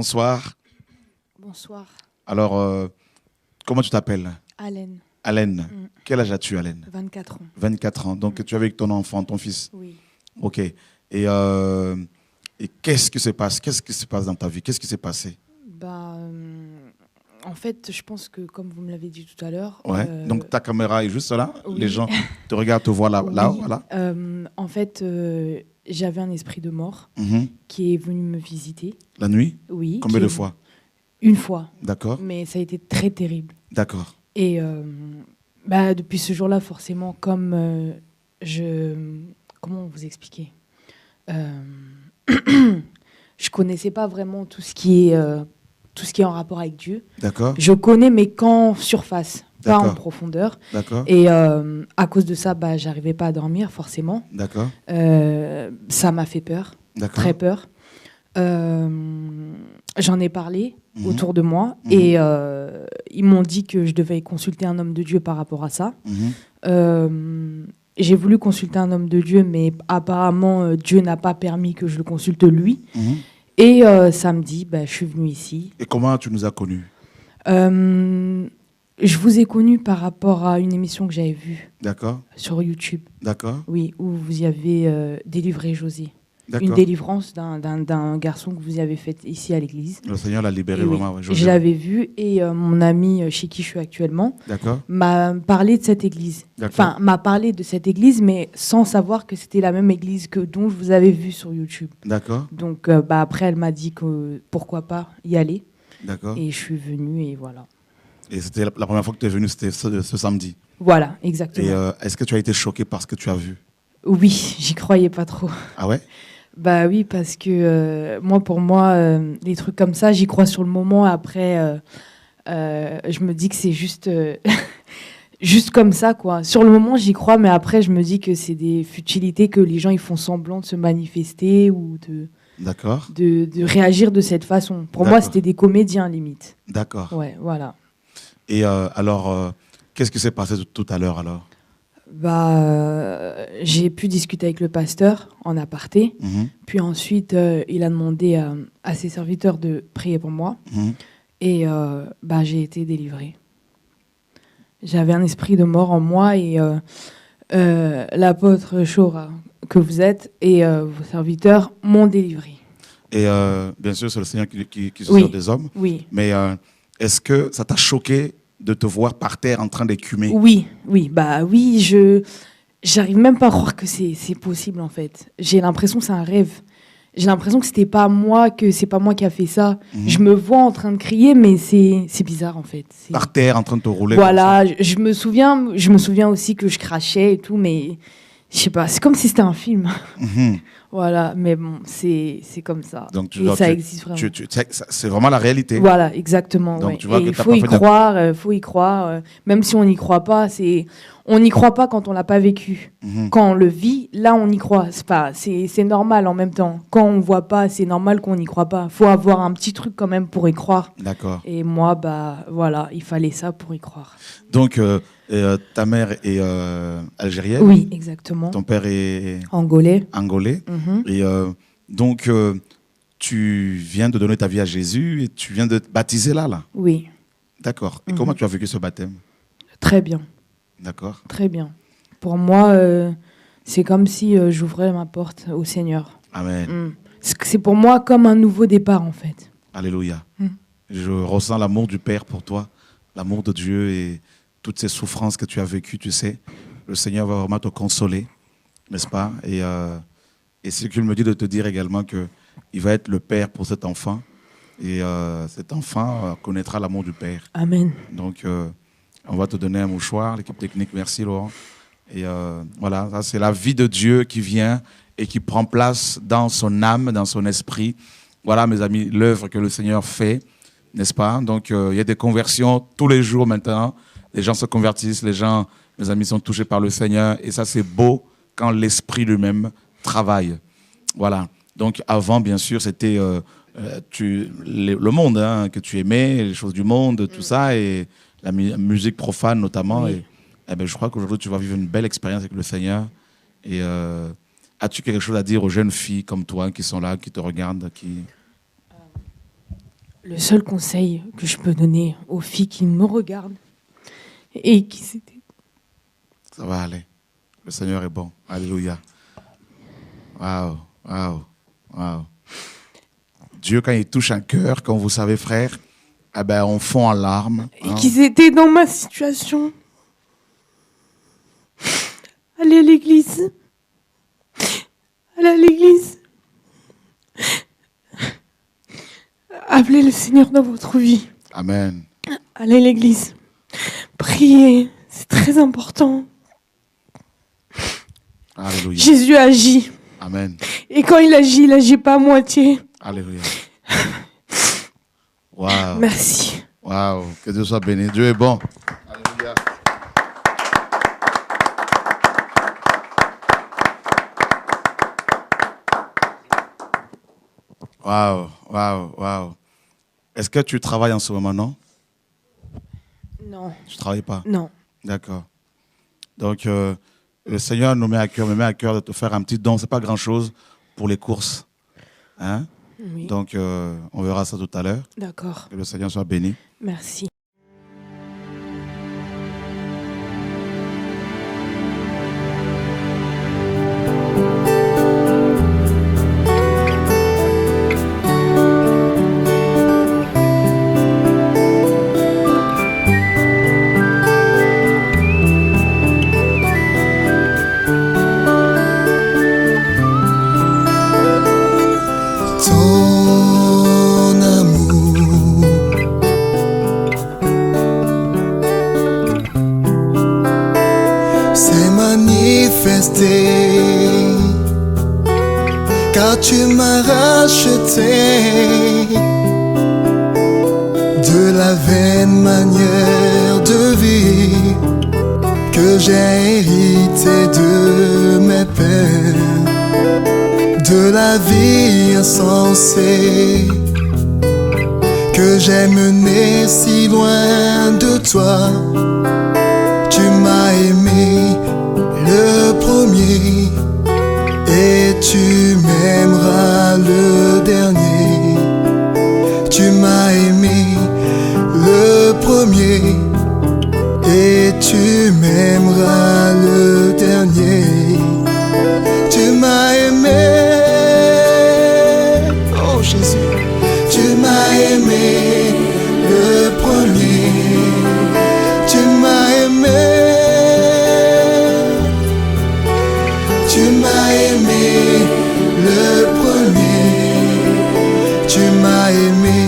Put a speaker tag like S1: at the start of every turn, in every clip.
S1: bonsoir.
S2: Bonsoir.
S1: Alors, comment tu t'appelles?
S2: Alain.
S1: Alain. Quel âge as-tu, Alain?
S2: 24 ans.
S1: 24 ans. Donc, tu es avec ton enfant, ton fils?
S2: Oui.
S1: Ok. Et qu'est-ce qui se passe? Qu'est-ce qui se passe dans ta vie? Qu'est-ce qui s'est passé?
S2: En fait, je pense que, comme vous me l'avez dit tout à l'heure...
S1: Ouais. Donc, ta caméra est juste là.
S2: Oui.
S1: Les gens te regardent, te voient là.
S2: Oui.
S1: Là, voilà.
S2: En fait, j'avais un esprit de mort qui est venu me visiter.
S1: La nuit?
S2: Oui.
S1: Combien de fois?
S2: Une fois.
S1: D'accord.
S2: Mais ça a été très terrible.
S1: D'accord.
S2: Et depuis ce jour-là, forcément, comme comment vous expliquer je connaissais pas vraiment tout ce qui est en rapport avec Dieu.
S1: D'accord.
S2: Je connais, mais qu'en surface, pas en profondeur.
S1: D'accord.
S2: Et à cause de ça, j'arrivais pas à dormir, forcément.
S1: D'accord.
S2: Ça m'a fait peur, très peur. J'en ai parlé autour de moi et ils m'ont dit que je devais consulter un homme de Dieu par rapport à ça. J'ai voulu consulter un homme de Dieu, mais apparemment, Dieu n'a pas permis que je le consulte lui. Et samedi, je suis venue ici.
S1: Et comment tu nous as connus?
S2: Je vous ai connu par rapport à une émission que j'avais vue.
S1: D'accord.
S2: Sur YouTube.
S1: D'accord.
S2: Oui, où vous y avez délivré José. Une délivrance d'un garçon que vous y avez fait ici à l'église.
S1: Le Seigneur l'a libéré vraiment.
S2: Ouais, je l'avais vu et mon ami chez qui je suis actuellement m'a parlé de cette église. Enfin, m'a parlé de cette église, mais sans savoir que c'était la même église dont je vous avais vu sur YouTube.
S1: D'accord.
S2: Donc après, elle m'a dit que pourquoi pas y aller.
S1: D'accord.
S2: Et je suis venue et voilà.
S1: Et c'était la première fois que tu es venue, c'était ce samedi.
S2: Voilà, exactement.
S1: Et est-ce que tu as été choquée par ce que tu as vu?
S2: Oui, j'y croyais pas trop.
S1: Ah ouais?
S2: Bah oui, parce que pour moi, les trucs comme ça, j'y crois sur le moment. Après, je me dis que c'est juste, juste comme ça, quoi. Sur le moment, j'y crois, mais après, je me dis que c'est des futilités que les gens ils font semblant de se manifester ou de réagir de cette façon. Pour moi, c'était des comédiens, limite.
S1: D'accord.
S2: Ouais, voilà.
S1: Et alors, qu'est-ce qui s'est passé tout à l'heure, alors?
S2: J'ai pu discuter avec le pasteur en aparté. Puis ensuite, il a demandé à ses serviteurs de prier pour moi. Et j'ai été délivrée. J'avais un esprit de mort en moi et l'apôtre Chora, que vous êtes, et vos serviteurs m'ont délivrée. Et
S1: bien sûr, c'est le Seigneur qui se sert des hommes.
S2: Oui.
S1: Mais est-ce que ça t'a choqué de te voir par terre en train d'écumer?
S2: Oui. J'arrive même pas à croire que c'est possible, en fait. J'ai l'impression que c'est un rêve. J'ai l'impression que c'est pas moi qui a fait ça. Je me vois en train de crier, mais c'est bizarre, en fait.
S1: Par terre, en train de te rouler.
S2: Voilà, je me souviens aussi que je crachais et tout, mais je sais pas, c'est comme si c'était un film. Voilà, mais bon, c'est comme ça.
S1: Donc,
S2: ça existe vraiment.
S1: C'est vraiment la réalité.
S2: Voilà, exactement.
S1: Donc,
S2: ouais.
S1: tu vois
S2: il faut y croire, même si on n'y croit pas, on n'y croit pas quand on l'a pas vécu. Quand on le vit, là, on y croit. C'est normal en même temps. Quand on voit pas, c'est normal qu'on n'y croit pas. Faut avoir un petit truc quand même pour y croire.
S1: D'accord.
S2: Et moi, voilà, il fallait ça pour y croire.
S1: Donc, ta mère est algérienne?
S2: Oui, exactement.
S1: Ton père est
S2: angolais.
S1: Et donc, tu viens de donner ta vie à Jésus et tu viens de te baptiser là?
S2: Oui.
S1: D'accord. Et comment tu as vécu ce baptême?
S2: Très bien.
S1: D'accord.
S2: Très bien. Pour moi, c'est comme si j'ouvrais ma porte au Seigneur.
S1: Amen.
S2: C'est pour moi comme un nouveau départ, en fait.
S1: Alléluia. Je ressens l'amour du Père pour toi, l'amour de Dieu et toutes ces souffrances que tu as vécues, tu sais. Le Seigneur va vraiment te consoler, n'est-ce pas? Et c'est qu'il me dit de te dire également qu'il va être le Père pour cet enfant. Et cet enfant connaîtra l'amour du Père.
S2: Amen.
S1: Donc, on va te donner un mouchoir, l'équipe technique, merci Laurent. Et voilà, ça c'est la vie de Dieu qui vient et qui prend place dans son âme, dans son esprit. Voilà, mes amis, l'œuvre que le Seigneur fait, n'est-ce pas? Donc, il y a des conversions tous les jours maintenant. Les gens se convertissent, les gens, mes amis, sont touchés par le Seigneur. Et ça, c'est beau quand l'Esprit lui-même travaille. Voilà. Donc, avant, bien sûr, c'était le monde que tu aimais, les choses du monde, tout ça, et la musique profane notamment. Oui. Et je crois qu'aujourd'hui, tu vas vivre une belle expérience avec le Seigneur. Et as-tu quelque chose à dire aux jeunes filles comme toi qui sont là, qui te regardent, qui...
S2: Le seul conseil que je peux donner aux filles qui me regardent et qui s'étaient...
S1: Ça va aller. Le Seigneur est bon. Alléluia. Waouh, waouh, waouh. Dieu, quand il touche un cœur, comme vous savez, frère, eh ben, on fond en larmes.
S2: Et qui étaient dans ma situation. Allez à l'église. Allez à l'église. Appelez le Seigneur dans votre vie.
S1: Amen.
S2: Allez à l'église. Priez. C'est très important.
S1: Alléluia.
S2: Jésus agit.
S1: Amen.
S2: Et quand il agit pas à moitié.
S1: Alléluia. Waouh.
S2: Merci.
S1: Waouh. Que Dieu soit béni. Dieu est bon. Alléluia. Waouh, waouh, waouh. Est-ce que tu travailles en ce moment, non?
S2: Non.
S1: Tu ne travailles pas?
S2: Non.
S1: D'accord. Donc, le Seigneur me met à cœur de te faire un petit don. Ce n'est pas grand-chose pour les courses. Hein?
S2: Oui.
S1: Donc, on verra ça tout à l'heure.
S2: D'accord.
S1: Que le Seigneur soit béni.
S2: Merci.
S3: Ton amour s'est manifesté, car tu m'as racheté de la vaine manière de vie que j'ai hérité de mes pères, de la vie insensée que j'ai menée si loin de toi. Tu m'as aimé le premier et tu m'aimeras le dernier. Tu m'as aimé le premier et tu m'aimeras le dernier. Tu m'as aimé, oh Jésus, tu m'as aimé le premier, tu m'as aimé, tu m'as aimé le premier, tu m'as aimé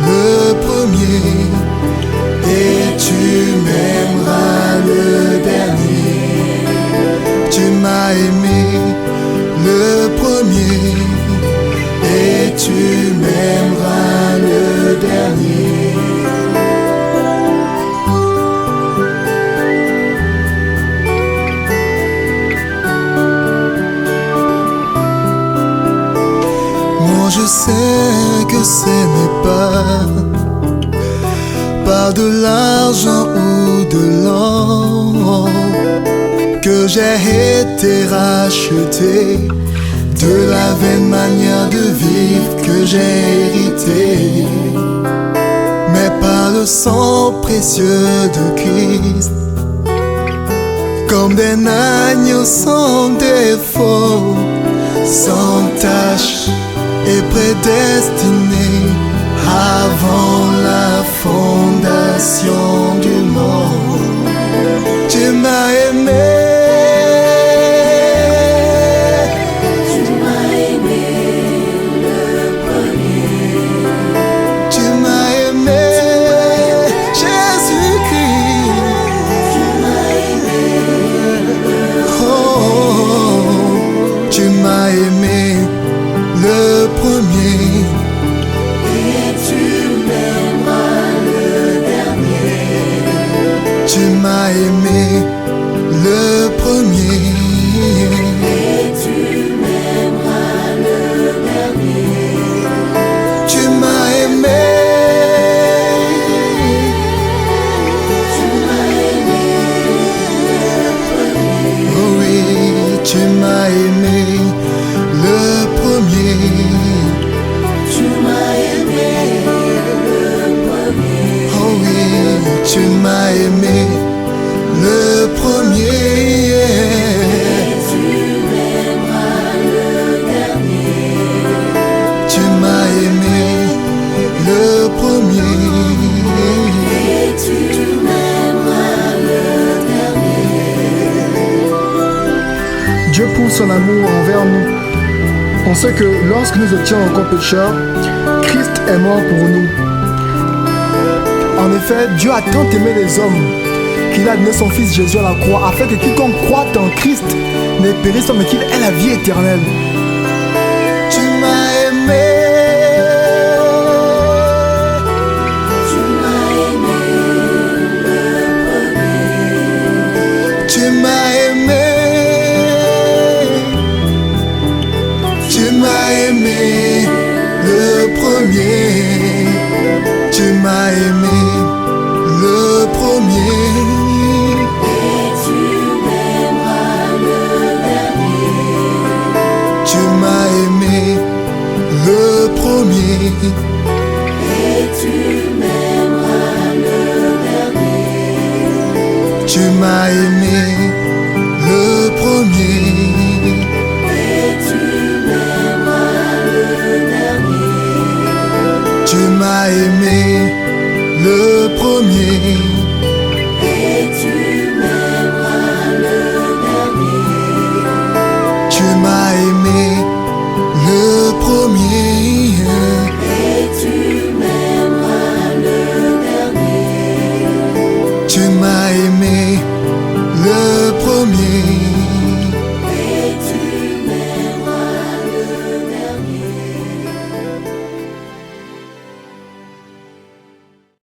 S3: le premier et tu m'aimeras le dernier. Tu m'as aimé le premier et tu m'aimeras le dernier. Moi je sais que ce n'est pas par de l'argent ou de l'or que j'ai été racheté, de la vaine manière de vivre que j'ai hérité, mais par le sang précieux de Christ, comme d'un agneau sans défaut, sans tache et prédestiné avant la fondation du monde. Tu m'as aimé. Le premier et tu m'aimeras le dernier. Tu m'as aimé le premier et tu m'aimeras le dernier. Tu m'as aimé. Tu m'as aimé le premier. Oh oui, tu m'as aimé le premier. Tu m'as aimé. tu m'as aimé le premier.
S4: Et tu m'aimeras le dernier.
S3: Tu m'as aimé le premier.
S4: Et tu m'aimeras le dernier.
S5: Dieu prouve son amour envers nous. On sait que lorsque nous étions encore pécheurs, Christ est mort pour nous. En effet, Dieu a tant aimé les hommes qu'il a donné son Fils Jésus à la croix, afin que quiconque croit en Christ ne périsse pas, mais qu'il ait la vie éternelle.
S3: Tu m'as aimé.
S4: Tu m'as aimé le premier.
S3: Tu m'as aimé. Tu m'as aimé le premier. Tu m'as aimé le premier.
S4: Et tu m'aimeras le dernier.
S3: Tu m'as aimé le premier.
S4: Et tu m'aimeras le dernier.
S3: Tu m'as aimé le premier.
S4: Et tu m'aimeras le dernier.
S3: Tu m'as aimé le premier.
S4: Et tu m'aimeras le dernier.
S3: Tu m'as aimé le premier.
S4: Et tu m'aimeras le dernier.
S3: Tu m'as aimé